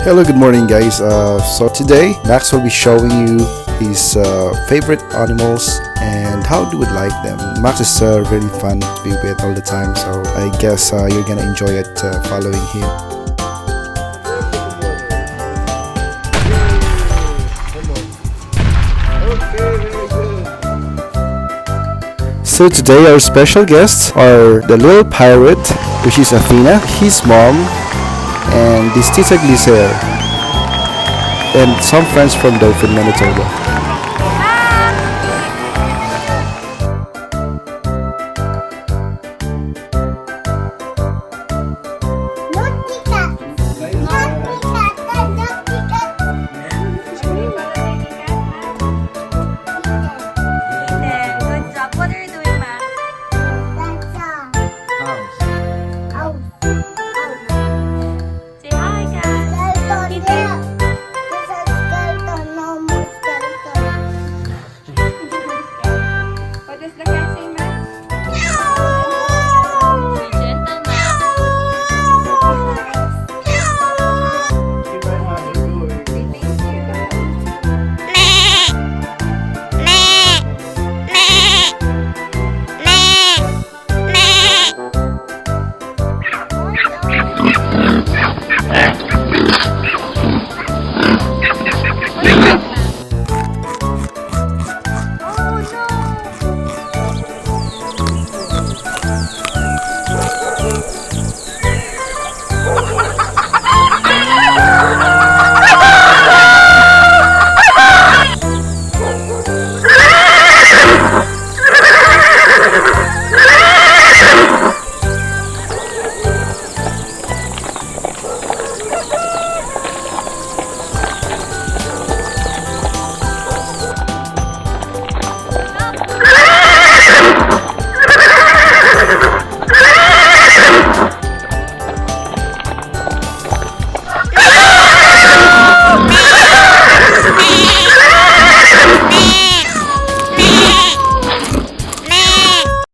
Hello, good morning, guys. So today, Max will be showing you his favorite animals and how do we like them. Max is really fun to be with all the time, so I guess you're gonna enjoy it following him. So today our special guests are the little pirate, which is Athena, his mom, and this Tito and some friends from Dolphin, Manitoba.